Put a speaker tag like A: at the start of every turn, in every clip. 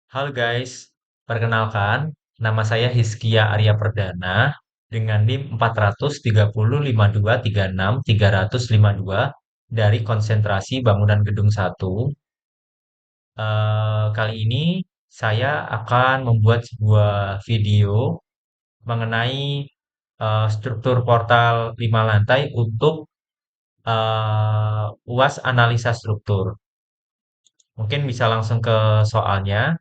A: Halo guys, perkenalkan, nama saya Hizkia Arya Perdana dengan NIM 43052363052 dari konsentrasi bangunan gedung 1. Kali ini saya akan membuat sebuah video mengenai struktur portal 5 lantai untuk UAS analisa struktur. Mungkin bisa langsung ke soalnya,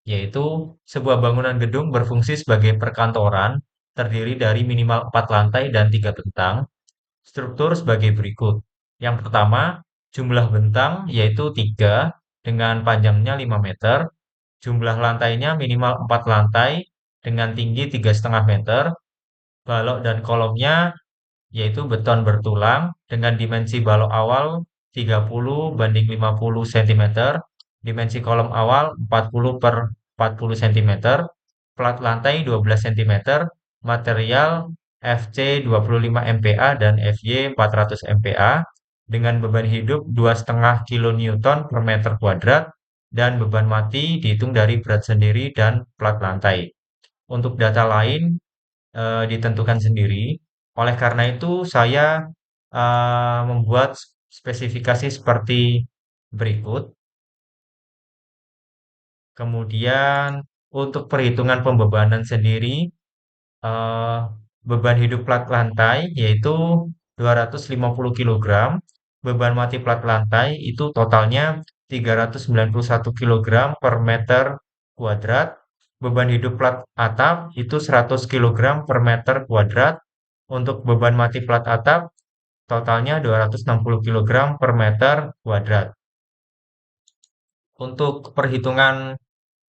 A: yaitu sebuah bangunan gedung berfungsi sebagai perkantoran, terdiri dari minimal 4 lantai dan 3 bentang. Struktur sebagai berikut. Yang pertama, jumlah bentang yaitu 3 dengan panjangnya 5 meter. Jumlah lantainya minimal 4 lantai dengan tinggi 3,5 meter. Balok dan kolomnya yaitu beton bertulang dengan dimensi balok awal 30 banding 50 cm, dimensi kolom awal 40 per 40 cm, plat lantai 12 cm, material FC 25 MPa dan FY 400 MPa dengan beban hidup 2,5 kN per meter kuadrat dan beban mati dihitung dari berat sendiri dan plat lantai. Untuk data lain ditentukan sendiri. Oleh karena itu, saya membuat spesifikasi seperti berikut. Kemudian, untuk perhitungan pembebanan sendiri, eh, beban hidup plat lantai yaitu 250 kg, beban mati plat lantai itu totalnya 391 kg per meter kuadrat, beban hidup plat atap itu 100 kg per meter kuadrat, untuk beban mati plat atap totalnya 260 kg per meter kuadrat. Untuk perhitungan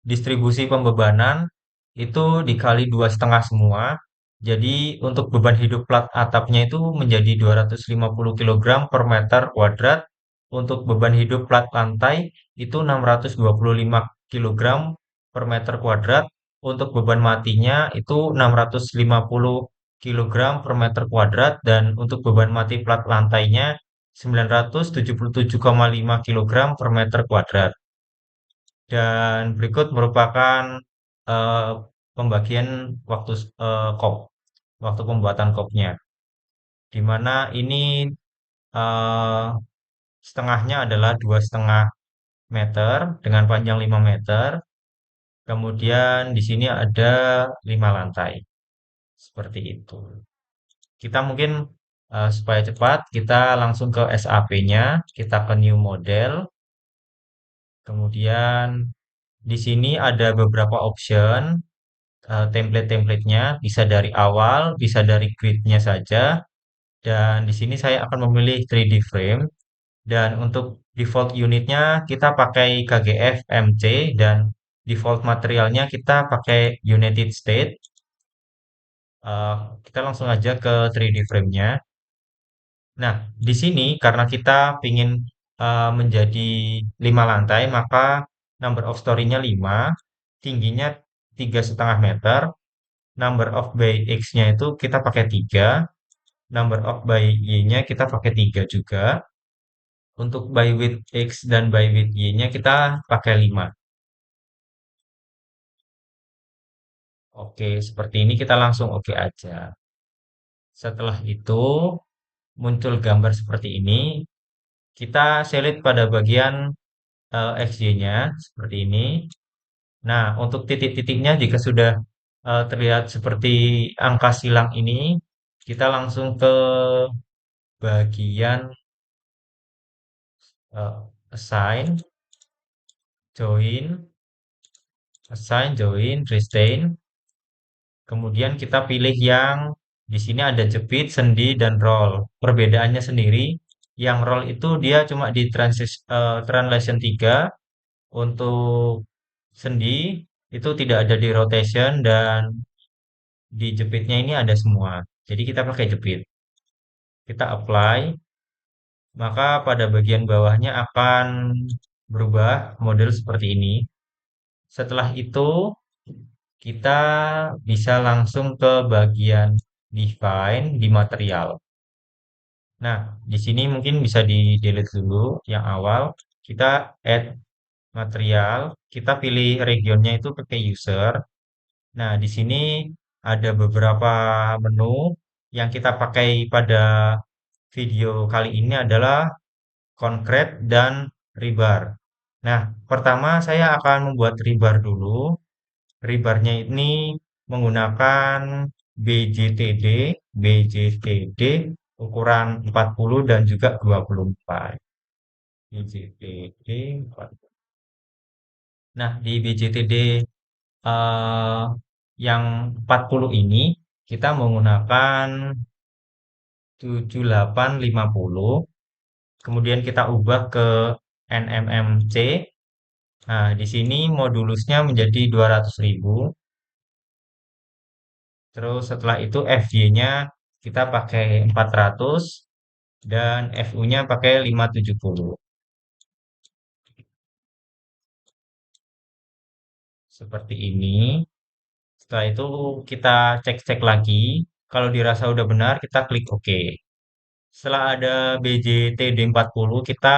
A: distribusi pembebanan itu dikali 2,5 semua. Jadi untuk beban hidup plat atapnya itu menjadi 250 kg per meter kuadrat. Untuk beban hidup plat lantai itu 625 kg per meter kuadrat. Untuk beban matinya itu 650 kg per meter kuadrat dan untuk beban mati plat lantainya 977,5 kg per meter kuadrat. Dan berikut merupakan eh, pembagian waktu kop, waktu pembuatan kopnya. Di mana ini eh, setengahnya adalah 2,5 meter dengan panjang 5 meter. Kemudian di sini ada 5 lantai. Seperti itu. Kita mungkin supaya cepat, kita langsung ke SAP-nya, kita ke new model. Kemudian di sini ada beberapa option template-templatenya bisa dari awal, bisa dari grid-nya saja. Dan di sini saya akan memilih 3D frame. Dan untuk default unitnya kita pakai KGF MC dan default materialnya kita pakai United State. Eh, kita langsung aja ke 3D frame-nya. Nah, di sini karena kita ingin menjadi 5 lantai, maka number of story-nya 5, tingginya 3,5 meter. Number of by X-nya itu kita pakai 3, number of by Y-nya kita pakai 3 juga. Untuk by width X dan by width Y-nya kita pakai 5. Oke, seperti ini kita langsung oke aja. Setelah itu muncul gambar seperti ini. Kita select pada bagian XY-nya seperti ini. Nah, untuk titik-titiknya jika sudah terlihat seperti angka silang ini, kita langsung ke bagian assign, join, restain. Kemudian kita pilih yang di sini ada jepit, sendi, dan roll. Perbedaannya sendiri, yang roll itu dia cuma di translation 3. Untuk sendi itu tidak ada di rotation dan di jepitnya ini ada semua. Jadi kita pakai jepit. Kita apply, maka pada bagian bawahnya akan berubah model seperti ini. Setelah itu kita bisa langsung ke bagian define di material. Nah, di sini mungkin bisa di delete dulu yang awal. Kita add material, kita pilih regionnya itu pakai user. Nah, di sini ada beberapa menu yang kita pakai pada video kali ini adalah concrete dan rebar. Nah, pertama saya akan membuat rebar dulu. Rebarnya ini menggunakan BJTD, BJTD ukuran 40 dan juga 24. BJTD 40. Nah, di BJTD yang 40 ini kita menggunakan 7850. Kemudian kita ubah ke NMMC. Nah, di sini modulusnya menjadi 200.000. Terus setelah itu FY-nya kita pakai 400 dan FU-nya pakai 570. Seperti ini. Setelah itu kita cek-cek lagi. Kalau dirasa udah benar, kita klik OK. Setelah ada BJTD 40, kita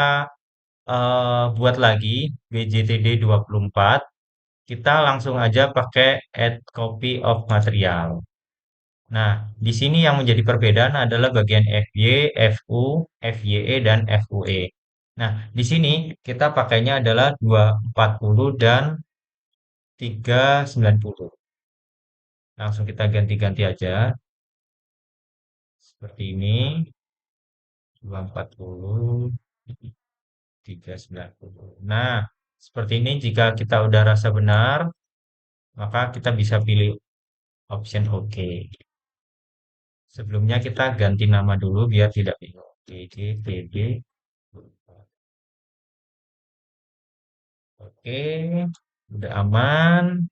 A: buat lagi BJTD 24. Kita langsung aja pakai add copy of material. Nah, di sini yang menjadi perbedaan adalah bagian FY, FU, FYE, dan FUE. Nah, di sini kita pakainya adalah 240 dan 390. Langsung kita ganti-ganti aja. Seperti ini, 240, 390. Nah, seperti ini jika kita udah rasa benar, maka kita bisa pilih option OK. Sebelumnya kita ganti nama dulu biar tidak bingung. DDTB. Oke, udah aman.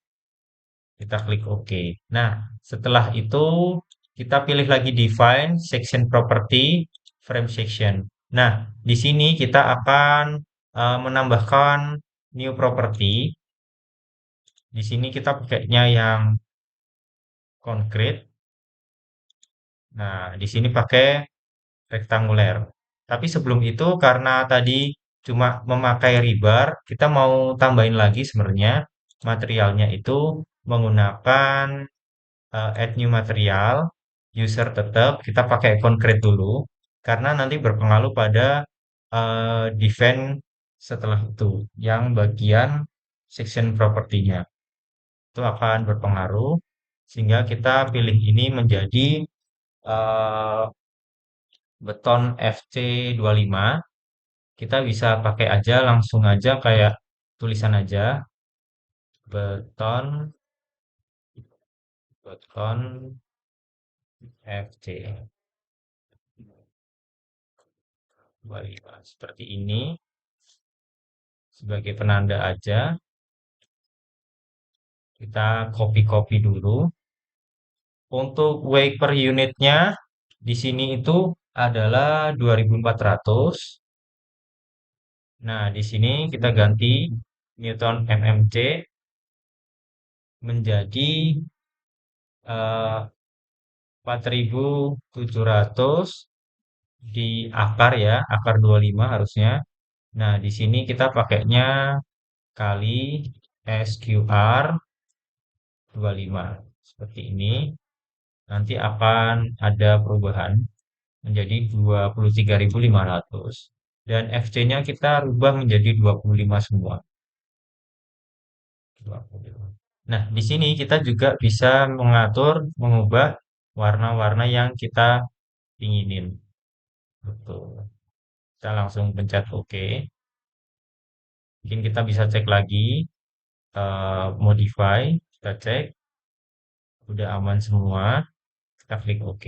A: Kita klik OK. Nah, setelah itu kita pilih lagi Define, Section Property, Frame Section. Nah, di sini kita akan menambahkan new property. Di sini kita pakainya yang concrete. Nah, di sini pakai rektanguler. Tapi sebelum itu karena tadi cuma memakai rebar, kita mau tambahin lagi sebenarnya materialnya itu menggunakan add new material, user tetap kita pakai concrete dulu karena nanti berpengaruh pada define setelah itu yang bagian section propertinya itu akan berpengaruh sehingga kita pilih ini menjadi eh, beton FC25. Kita bisa pakai aja langsung aja kayak tulisan aja beton beton FC25 seperti ini sebagai penanda aja. Kita copy-copy dulu. Untuk weight per unitnya di sini itu adalah 2400. Nah, di sini kita ganti Newton mmc menjadi 4700 di akar ya, akar 25 harusnya. Nah, di sini kita pakainya kali SQR 25. Seperti ini. Nanti akan ada perubahan menjadi 23.500. Dan FC-nya kita rubah menjadi 25 semua. 25. Nah, di sini kita juga bisa mengatur, mengubah warna-warna yang kita inginin. Betul. Kita langsung pencet OK. Mungkin kita bisa cek lagi, modify, kita cek, udah aman semua, kita klik OK.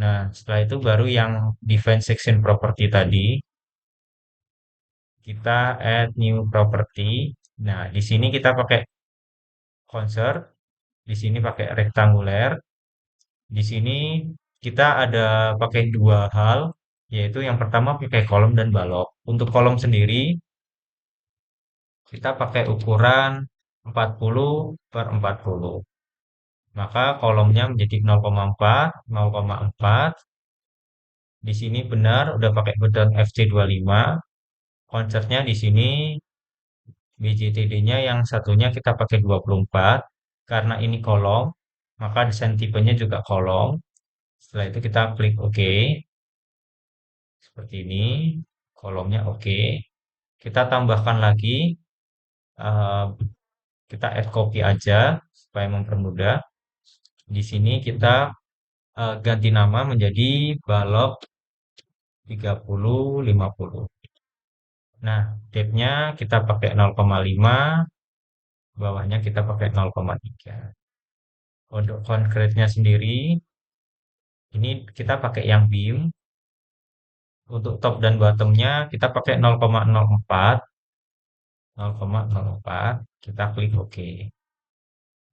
A: Nah, setelah itu baru yang define section property tadi, kita add new property. Nah, di sini kita pakai concert, di sini pakai rektanguler, di sini kita ada pakai dua hal, yaitu yang pertama pakai kolom dan balok. Untuk kolom sendiri, kita pakai ukuran 40 per 40. Maka kolomnya menjadi 0,4, 0,4. Di sini benar udah pakai beton FC25. Concertnya di sini BJTD-nya yang satunya kita pakai 24. Karena ini kolom, maka desain tipenya juga kolom. Setelah itu kita klik OK. Seperti ini. Kolomnya OK. Kita tambahkan lagi. eh, kita add copy aja supaya mempermudah. Di sini kita ganti nama menjadi balok 3050. Nah, depth-nya kita pakai 0,5, bawahnya kita pakai 0,3. Untuk concrete-nya sendiri, ini kita pakai yang beam. Untuk top dan bottom-nya kita pakai 0,04. 0,04. Kita klik OK.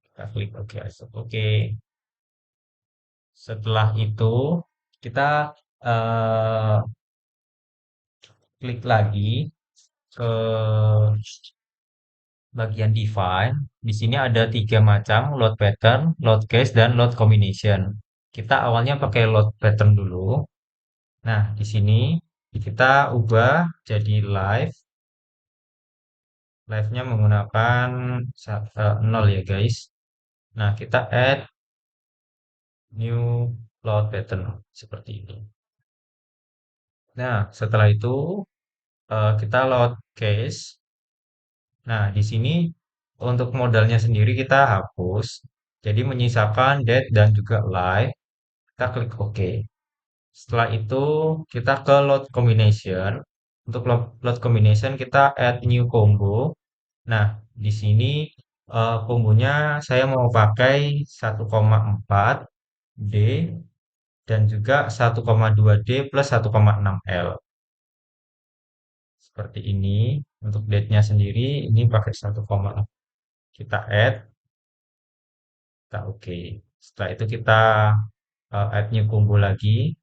A: Kita klik OK. Oke. Setelah itu, kita eh, klik lagi ke bagian define. Di sini ada tiga macam, load pattern, load case, dan load combination. Kita awalnya pakai load pattern dulu. Nah, di sini kita ubah jadi live. Live-nya menggunakan 0 ya guys. Nah, kita add new load pattern seperti ini. Nah, setelah itu kita load case. Nah, di sini untuk modalnya sendiri kita hapus. Jadi menyisakan date dan juga live. Kita klik OK. Setelah itu kita ke load combination. Untuk load combination kita add new combo. Nah, di sini kombonya saya mau pakai 1,4 D dan juga 1,2 D plus 1,6 L. Seperti ini. Untuk date-nya sendiri ini pakai 1,6. Kita add, kita oke. Setelah itu kita add new combo lagi.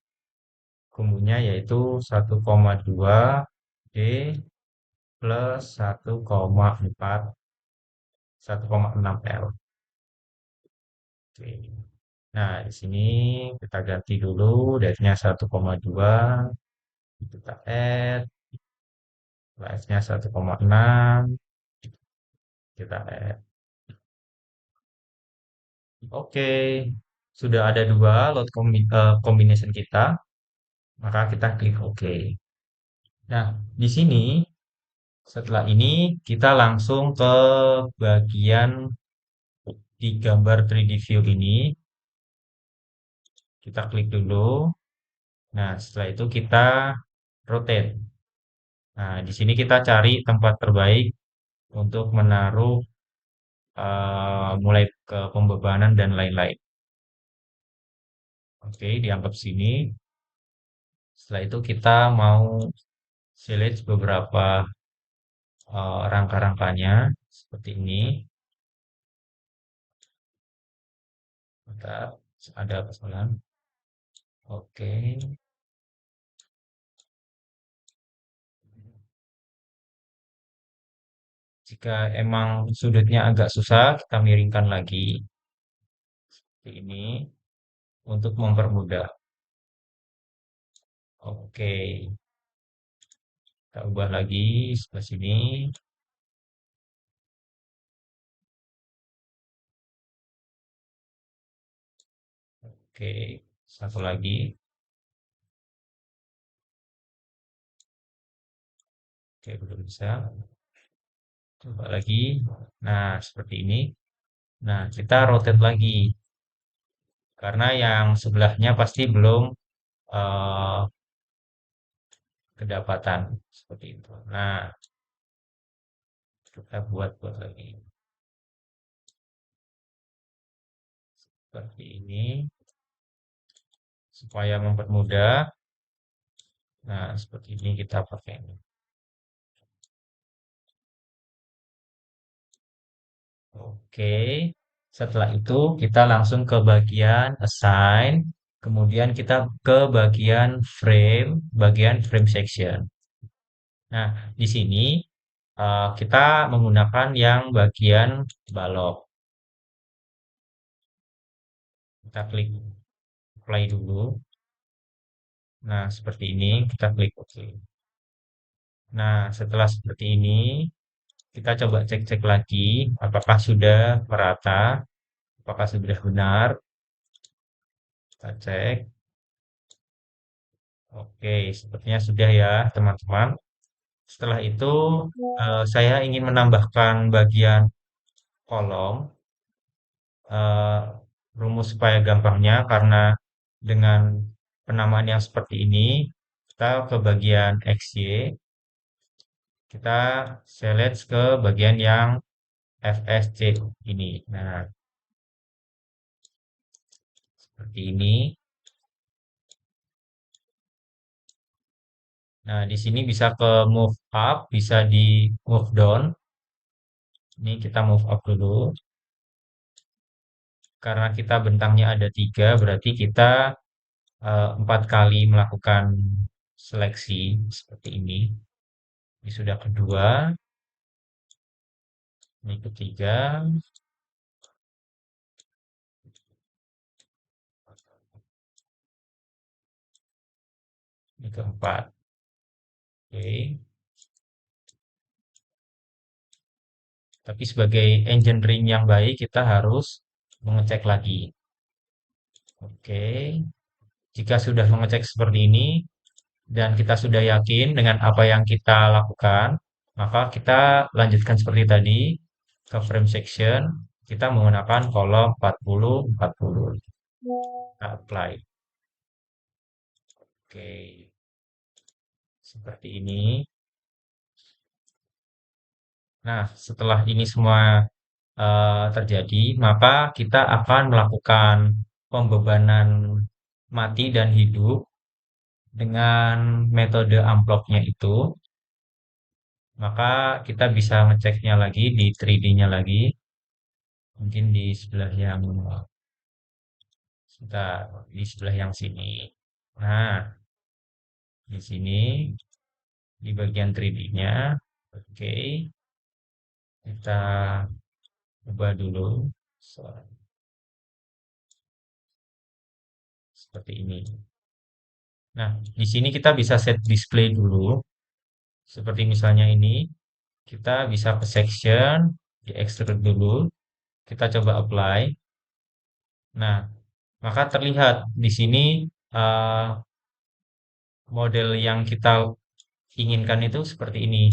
A: Kombonya yaitu 1,2 D plus 1,4 1,6 L. Oke. Nah, di sini kita ganti dulu date-nya 1,2, kita add, live-nya 1,6, kita add. Oke, sudah ada dua load combination kita, maka kita klik OK. Nah, di sini setelah ini kita langsung ke bagian di gambar 3D view ini. Kita klik dulu. Nah, setelah itu kita rotate. Nah, di sini kita cari tempat terbaik untuk menaruh mulai ke pembebanan dan lain-lain. Oke, dianggap sini. Setelah itu kita mau select beberapa rangka-rangkanya seperti ini. Bentar, ada kesalahan. Oke. Jika emang sudutnya agak susah, kita miringkan lagi seperti ini untuk mempermudah. Oke, kita ubah lagi sebelah sini. Oke, satu lagi. Oke, belum bisa. Coba lagi. Nah, seperti ini. Nah, kita rotate lagi. Karena yang sebelahnya pasti belum eh, kedapatan. Seperti itu. Nah, kita buat lagi. Seperti ini. Supaya mempermudah. Nah, seperti ini kita pakai ini. Oke. Setelah itu kita langsung ke bagian assign. Kemudian kita ke bagian frame section. Nah, di sini kita menggunakan yang bagian balok. Kita klik play dulu. Nah, seperti ini kita klik OK. Nah, setelah seperti ini, Kita coba cek-cek lagi apakah sudah merata, apakah sudah benar. Kita cek. Oke, sepertinya sudah ya, teman-teman. Setelah itu, saya ingin menambahkan bagian kolom, eh, rumus supaya gampangnya, karena dengan penamaan yang seperti ini, kita ke bagian XY, kita select ke bagian yang FSC ini. Nah, seperti ini. Nah, di sini bisa ke move up, bisa di move down. Ini kita move up dulu. Karena kita bentangnya ada tiga, berarti kita 4 kali melakukan seleksi seperti ini. Ini sudah kedua, ini ketiga, ini keempat. Oke. Tapi sebagai engineering yang baik, kita harus mengecek lagi. Oke. Jika sudah mengecek seperti ini, dan kita sudah yakin dengan apa yang kita lakukan, maka kita lanjutkan seperti tadi ke frame section. Kita menggunakan kolom 40, 40. Kita apply. Oke, seperti ini. Nah, setelah ini semua terjadi, maka kita akan melakukan pembebanan mati dan hidup dengan metode amplopnya itu. Maka kita bisa ngeceknya lagi di 3D-nya lagi, mungkin di sebelah yang sebentar, di sebelah yang sini. Nah, di sini di bagian 3D-nya, oke, kita ubah dulu. Seperti ini. Nah, di sini kita bisa set display dulu, seperti misalnya ini. Kita bisa ke section, di extrude dulu, kita coba apply. Nah, maka terlihat di sini eh, model yang kita inginkan itu seperti ini.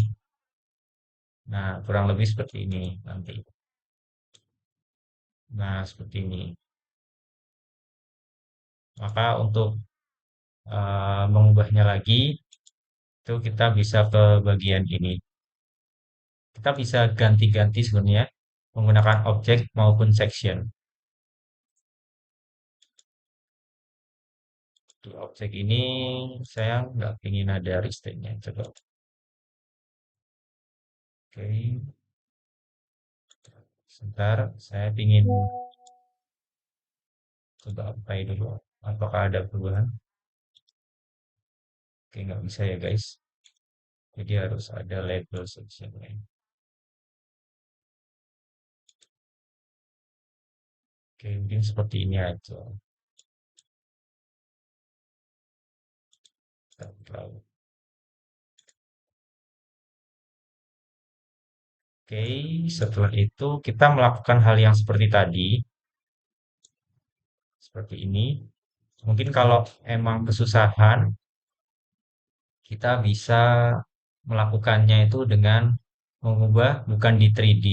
A: Nah, kurang lebih seperti ini nanti. Nah, seperti ini. Maka untuk mengubahnya lagi, itu kita bisa ke bagian ini. Kita bisa ganti-ganti sebenarnya menggunakan objek maupun section. Di objek ini saya nggak ingin ada restraint-nya. Coba. Oke, sebentar. Saya ingin coba apply dulu. Apakah ada perubahan? Oke, nggak bisa ya guys. Jadi harus ada label section lain. Oke, mungkin seperti ini aja. Oke, setelah itu kita melakukan hal yang seperti tadi, seperti ini. Mungkin kalau emang kesusahan, kita bisa melakukannya itu dengan mengubah bukan di 3D,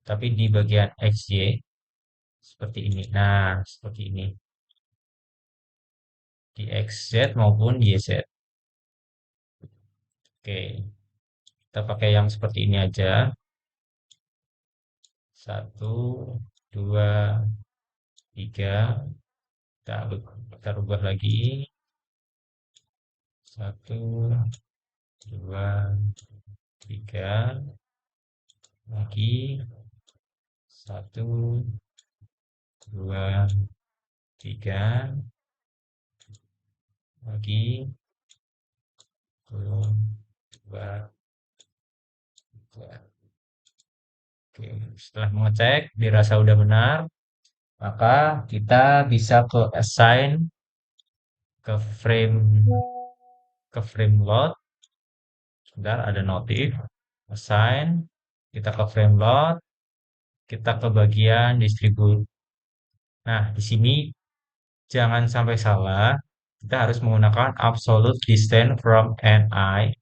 A: tapi di bagian XY, seperti ini. Nah, seperti ini. Di XZ maupun YZ. Oke, kita pakai yang seperti ini aja. Satu, dua, tiga. Kita rubah lagi. Satu, dua, tiga. Lagi. Satu, dua, tiga. Lagi. Satu, dua, tiga. Oke, setelah mengecek, dirasa udah benar, maka kita bisa ke assign ke frame load. Sebentar, ada notif assign. kita ke frame load, kita ke bagian distribute. Nah, di sini jangan sampai salah, kita harus menggunakan absolute distance from NI.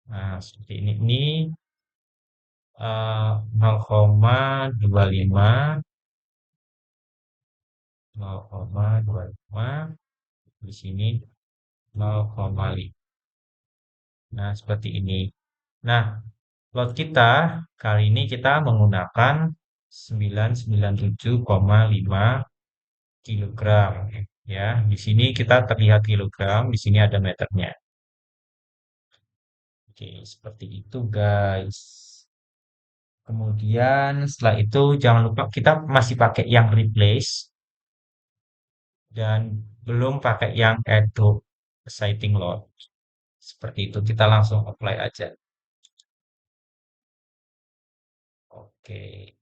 A: Nah, seperti ini. Ini 0,25, 0,25, di sini 0,5. Nah, seperti ini. Nah, lot kita kali ini kita menggunakan 997,5 kilogram. Ya, di sini kita terlihat kilogram, di sini ada meternya. Oke, seperti itu guys. Kemudian setelah itu jangan lupa kita masih pakai yang replace dan belum pakai yang add to exciting load. Seperti itu, kita langsung apply aja. Oke,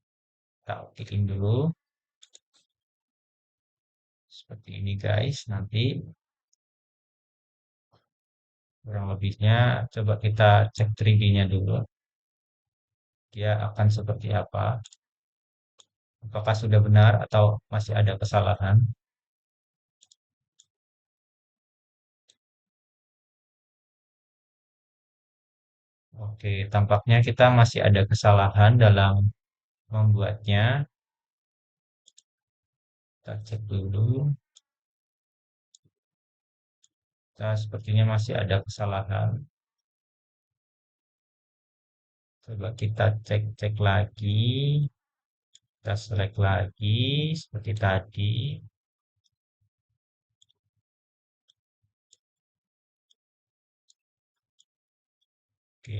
A: kita okein dulu. Seperti ini guys, nanti kurang lebihnya coba kita cek 3D-nya dulu. Dia akan seperti apa? Apakah sudah benar atau masih ada kesalahan? Oke, tampaknya kita masih ada kesalahan dalam membuatnya. Kita cek dulu. Nah, sepertinya masih ada kesalahan. Coba kita cek-cek lagi. Kita select lagi seperti tadi. Oke,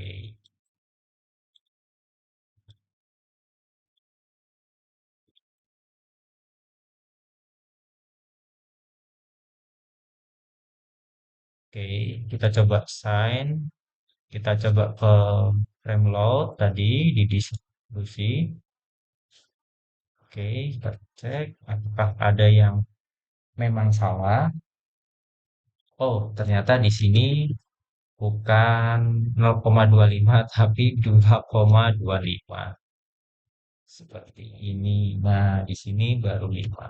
A: oke, kita coba sign. Kita coba ke frame load tadi di distribusi. Oke, kita cek apakah ada yang memang salah. Oh, ternyata di sini bukan 0,25 tapi 2,25. Seperti ini. Nah, di sini baru 5.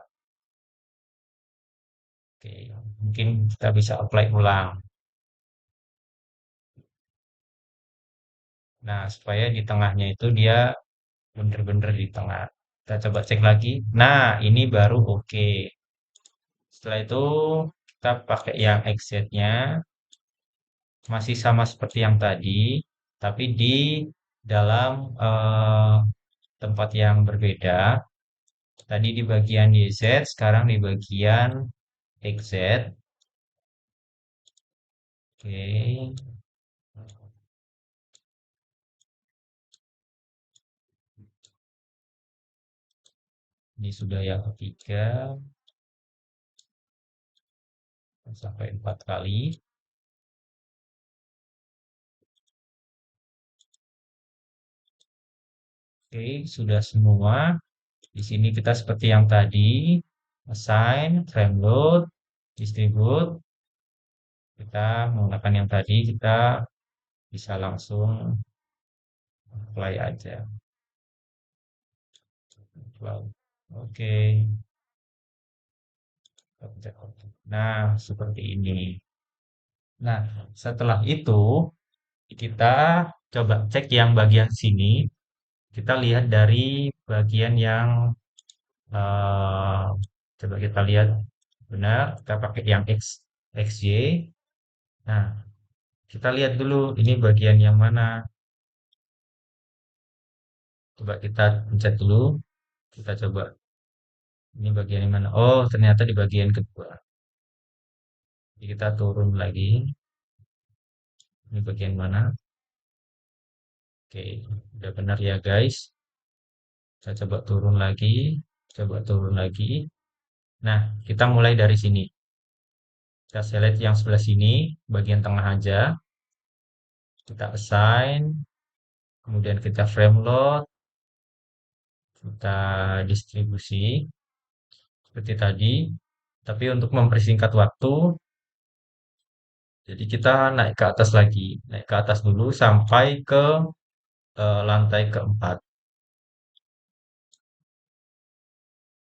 A: Oke, mungkin kita bisa apply ulang. Nah, supaya di tengahnya itu dia bener-bener di tengah. Kita coba cek lagi. Nah, ini baru oke. Setelah itu kita pakai yang exit-nya masih sama seperti yang tadi, tapi di dalam tempat yang berbeda. Tadi di bagian YZ, sekarang di bagian XZ. Oke, ini sudah yang ketiga sampai 4 kali. Oke, sudah semua. Di sini kita seperti yang tadi, assign, frame load, distribute. Kita menggunakan yang tadi, kita bisa langsung apply aja. Wow. Oke. Nah, seperti ini. Nah, setelah itu kita coba cek yang bagian sini. Kita lihat dari bagian yang coba kita lihat benar. Kita pakai yang XY. Nah, kita lihat dulu ini bagian yang mana. Coba kita pencet dulu. Kita coba ini bagian yang mana. Oh, ternyata di bagian kedua. Jadi kita turun lagi. Ini bagian mana? Oke, udah benar ya guys. Kita coba turun lagi. Coba turun lagi. Nah, kita mulai dari sini. Kita select yang sebelah sini, bagian tengah aja. Kita assign, kemudian kita frame load, kita distribusi seperti tadi. Tapi untuk mempersingkat waktu, jadi kita naik ke atas lagi, naik ke atas dulu sampai ke lantai keempat.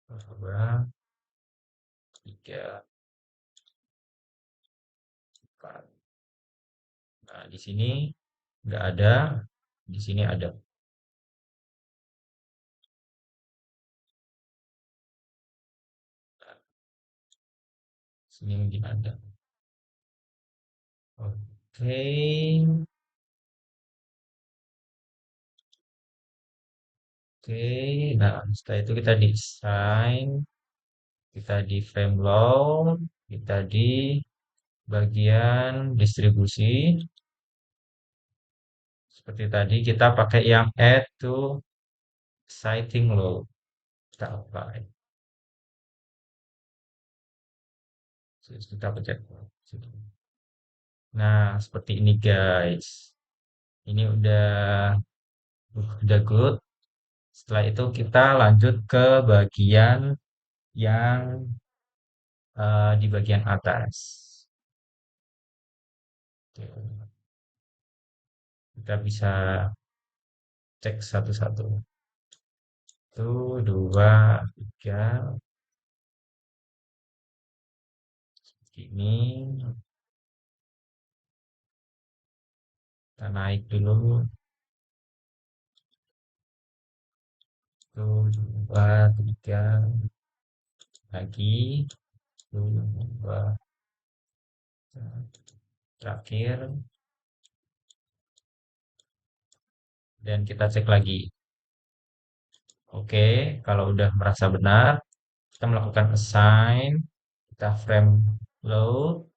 A: Dua, tiga, empat. Nah, di sini nggak ada, di sini ada. Sini mungkin ada. Oke, oke. Nah, setelah itu kita desain, kita di frame low, kita di bagian distribusi. Seperti tadi kita pakai yang add to sighting low. Kita apply. Terus kita pencet. Nah, seperti ini guys. Ini udah good. Setelah itu kita lanjut ke bagian yang di bagian atas. Oke, kita bisa cek satu-satu. Satu, dua, tiga. Ini kita naik dulu. Satu, dua, tiga. Lagi. Satu, dua, terakhir. Dan kita cek lagi. Oke, kalau udah merasa benar, kita melakukan assign, kita frame load,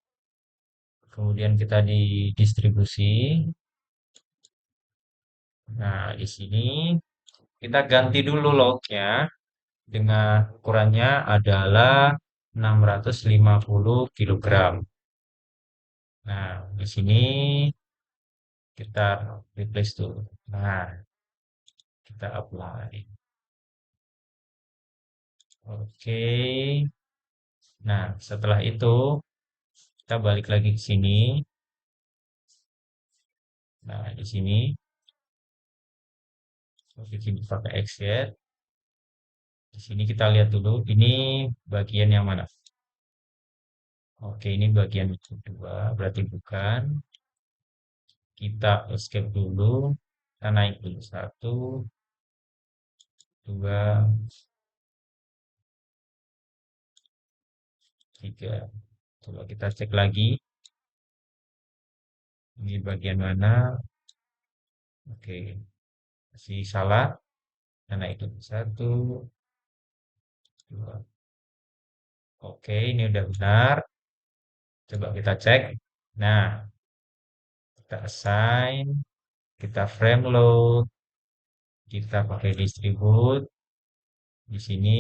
A: kemudian kita di distribusi. Nah, di sini kita ganti dulu lognya dengan ukurannya adalah 650 kilogram. Nah, di sini kita replace dulu. Nah, kita apply. Oke. Nah, setelah itu kita balik lagi ke sini. Nah, di sini bikin pakai exit. Di sini kita lihat dulu ini bagian yang mana. Oke, ini bagian kedua, berarti bukan. Kita escape dulu. Kita naik dulu. Satu, dua, tiga. Coba kita cek lagi. Ini bagian mana? Oke, masih salah. Kita naik dulu. Satu, dua. Oke, ini udah benar. Coba kita cek. Nah, kita assign, kita frame load, kita pakai distribute. Di sini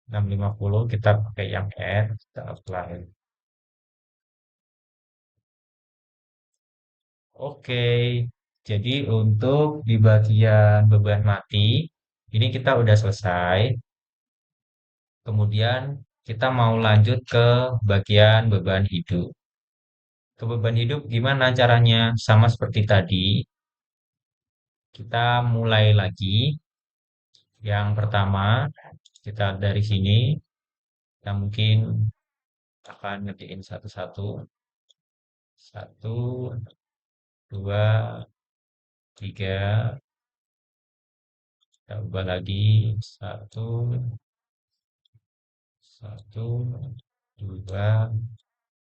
A: 650 kita pakai yang add, kita apply. Oke, jadi untuk di bagian beban mati, ini kita udah selesai. Kemudian kita mau lanjut ke bagian beban hidup. Ke beban hidup gimana caranya? Sama seperti tadi, kita mulai lagi. Yang pertama, kita dari sini, kita mungkin akan ngerjain satu-satu. Satu, dua, tiga. Kita ubah lagi. Satu, satu, dua,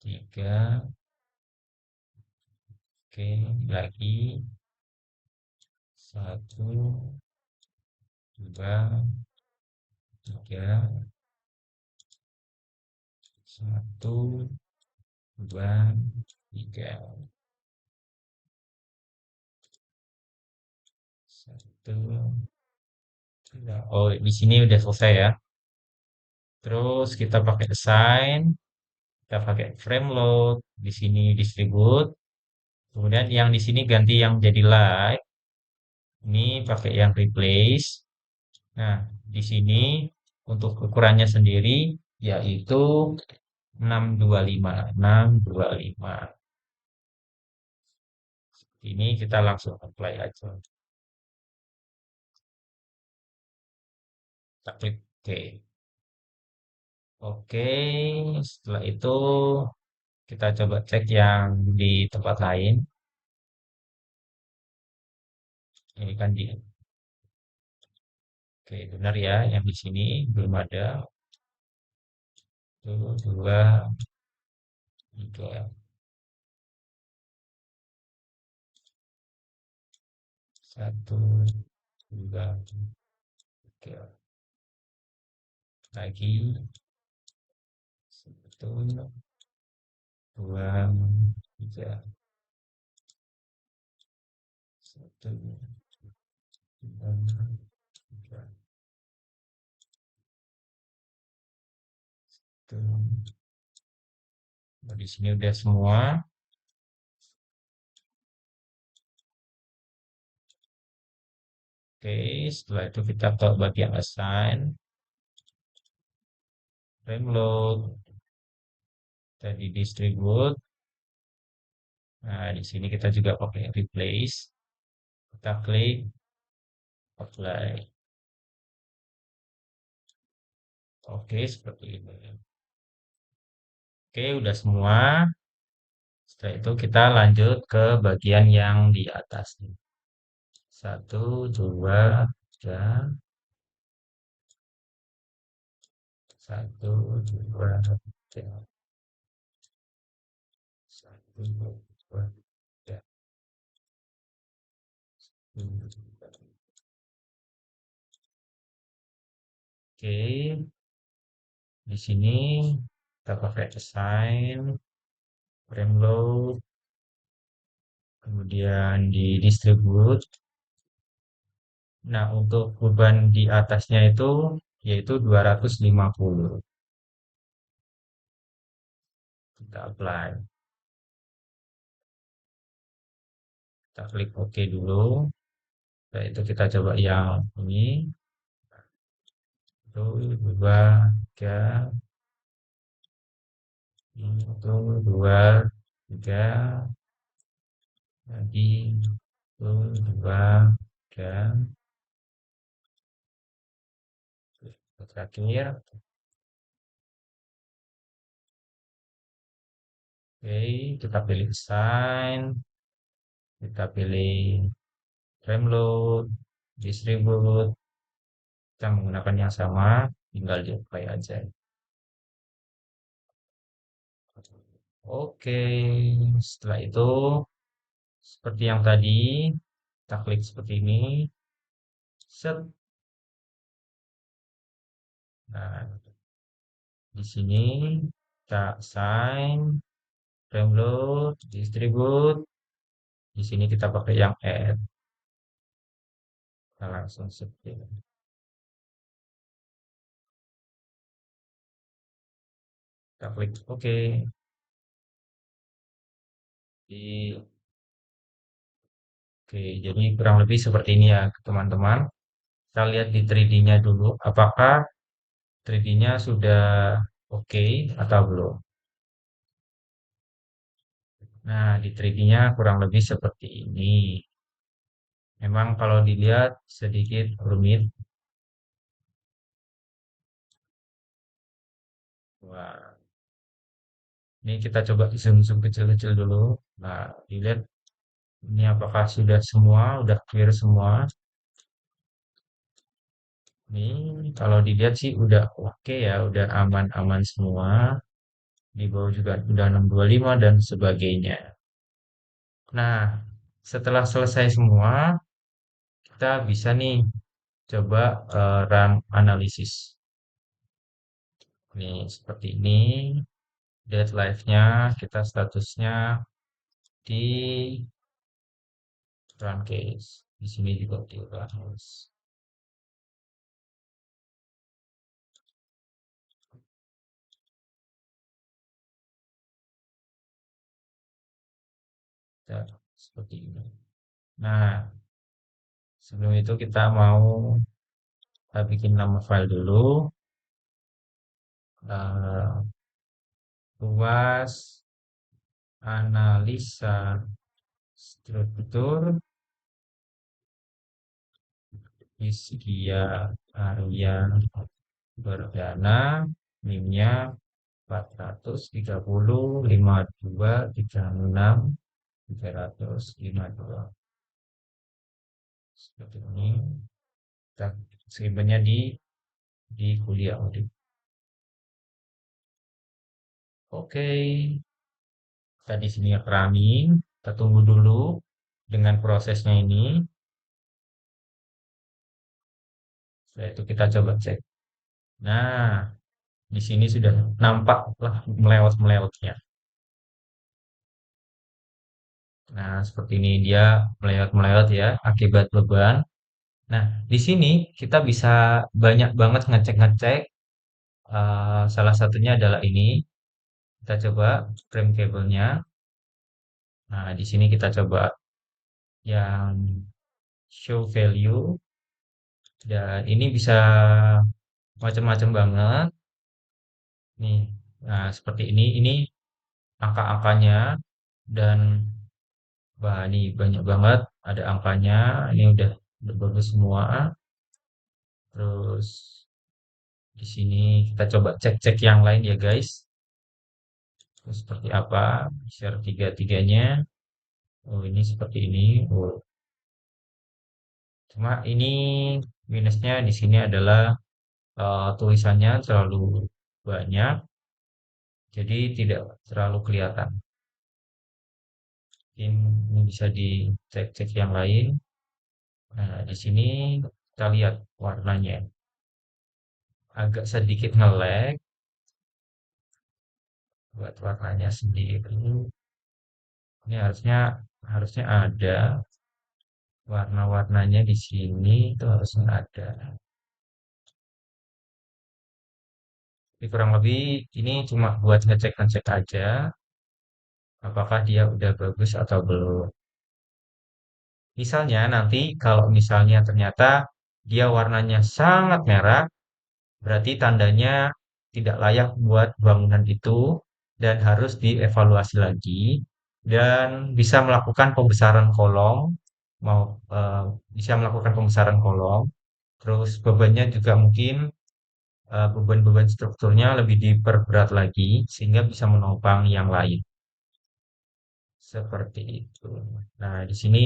A: tiga. Oke, lagi. Satu, dua, tiga. Satu, dua, tiga. Satu, dua. Oh, di sini udah selesai ya. Terus kita pakai assign, kita pakai frame load, di sini distribute. Kemudian yang di sini ganti yang jadi live. Ini pakai yang replace. Nah, di sini untuk ukurannya sendiri yaitu 625. 625. Ini kita langsung apply aja. Kita klik OK. Oke, setelah itu kita coba cek yang di tempat lain. Ini kan di, oke benar ya, yang di sini belum ada. Satu, dua, tiga, satu, dua, tiga, lagi, satu, dua, tiga, satu, dua, tiga, satu. Nah, di sini udah semua. Oke, setelah itu kita ke bagian assign, frame load, tadi distribute. Nah, di sini kita juga pakai replace. Kita klik apply. Oke, seperti ini. Oke, udah semua. Setelah itu kita lanjut ke bagian yang di atas. Satu, dua, tiga. Satu, dua, tiga. Satu, dua, tiga. Oke, di sini kita pakai assign, frame load, kemudian di distribute. Nah, untuk beban di atasnya itu yaitu 250. Kita apply. Kita klik OK dulu. Setelah itu kita coba yang ini. Satu, dua, tiga. Satu, dua, tiga. Lagi. Satu, dua, tiga. Terakhir. Oke, kita pilih sign. Kita pilih frame load, distribute. Kita menggunakan yang sama, tinggal di apply aja. Oke, setelah itu seperti yang tadi, kita klik seperti ini. Set. Nah, di sini kita assign, frame load, distribute. Di sini kita pakai yang add. Kita langsung seperti ini. Kita klik OK. Di, oke, jadi kurang lebih seperti ini ya, teman-teman. Kita lihat di 3D-nya dulu, apakah 3D-nya sudah oke atau belum. Nah, di 3D-nya kurang lebih seperti ini. Memang kalau dilihat sedikit rumit. Wah, ini kita coba zoom-zoom kecil-kecil dulu. Nah, dilihat ini apakah sudah semua, udah clear semua. Ini kalau dilihat sih udah oke ya, udah aman-aman semua. Di bawah juga udah 625 dan sebagainya. Nah, setelah selesai semua, kita bisa nih coba run analisis. Ini seperti ini. Dead live-nya kita statusnya di run case. Di sini juga di run case. Ya, seperti ini. Nah, sebelum itu kita mau bikin nama file dulu. Eh, Luas analisa struktur Hizkia Arya Perdana, NIM-nya 430 52 36 352. Seperti ini. Kita skribennya di kuliah. Oke, kita di sini running. Kita tunggu dulu dengan prosesnya ini. Setelah itu kita coba cek. Nah, di sini sudah nampak lah melewat-melewatnya. Nah, seperti ini dia melewat-melewat ya akibat beban. Nah, di sini kita bisa banyak banget ngecek-ngecek. Salah satunya adalah ini. Kita coba frame kabelnya. Nah, di sini kita coba yang show value dan ini bisa macam-macam banget. Nih, nah seperti ini. Ini angka-angkanya dan wah ini banyak banget. Ada angkanya. Ini udah bagus semua. Terus di sini kita coba cek-cek yang lain ya guys. Terus seperti apa? Share tiga-tiganya. Oh ini seperti ini. Oh, cuma ini minusnya di sini adalah tulisannya terlalu banyak, jadi tidak terlalu kelihatan. Ini bisa dicek-cek yang lain. Nah, di sini kita lihat warnanya agak sedikit nge-lag buat warnanya sendiri. Ini harusnya harusnya ada warna-warnanya di sini itu harusnya ada. Tapi kurang lebih ini cuma buat ngecek-ngecek aja apakah dia udah bagus atau belum. Misalnya nanti kalau misalnya ternyata dia warnanya sangat merah, berarti tandanya tidak layak buat bangunan itu dan harus dievaluasi lagi dan bisa melakukan pembesaran kolom, mau eh, bisa melakukan pembesaran kolom. Terus bebannya juga mungkin beban-beban strukturnya lebih diperberat lagi sehingga bisa menopang yang lain. Seperti itu. Nah, di sini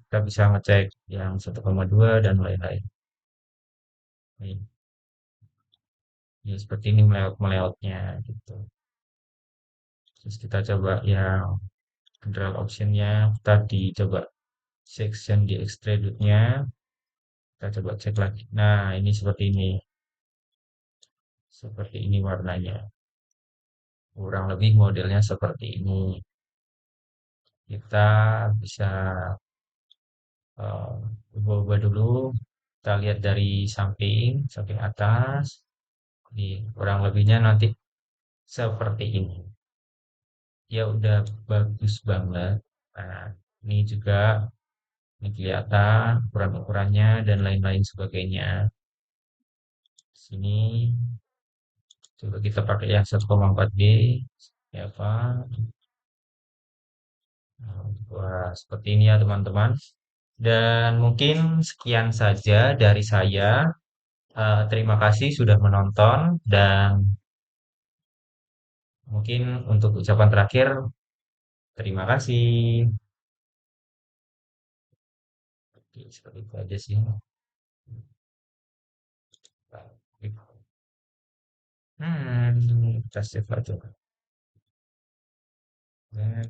A: kita bisa ngecek yang 1,2 dan lain-lain. Nih, ya seperti ini melewat-melewatnya gitu. Terus kita coba yang control optionnya, kita dicoba section di extrude-nya, kita coba cek lagi. Nah, ini seperti ini warnanya. Kurang lebih modelnya seperti ini. Kita bisa eh, ubah-ubah dulu. Kita lihat dari samping atas. Ini kurang lebihnya nanti seperti ini. Ya udah bagus banget. Nah, ini juga ini kelihatan ukuran-ukurannya dan lain-lain sebagainya. Sini coba kita pakai yang 1,4D. Ya apa? Nah, wah, seperti ini ya teman-teman. Dan mungkin sekian saja dari saya. Terima kasih sudah menonton dan mungkin untuk ucapan terakhir, terima kasih. Oke, seperti itu aja sih. Kita save aja. Ya.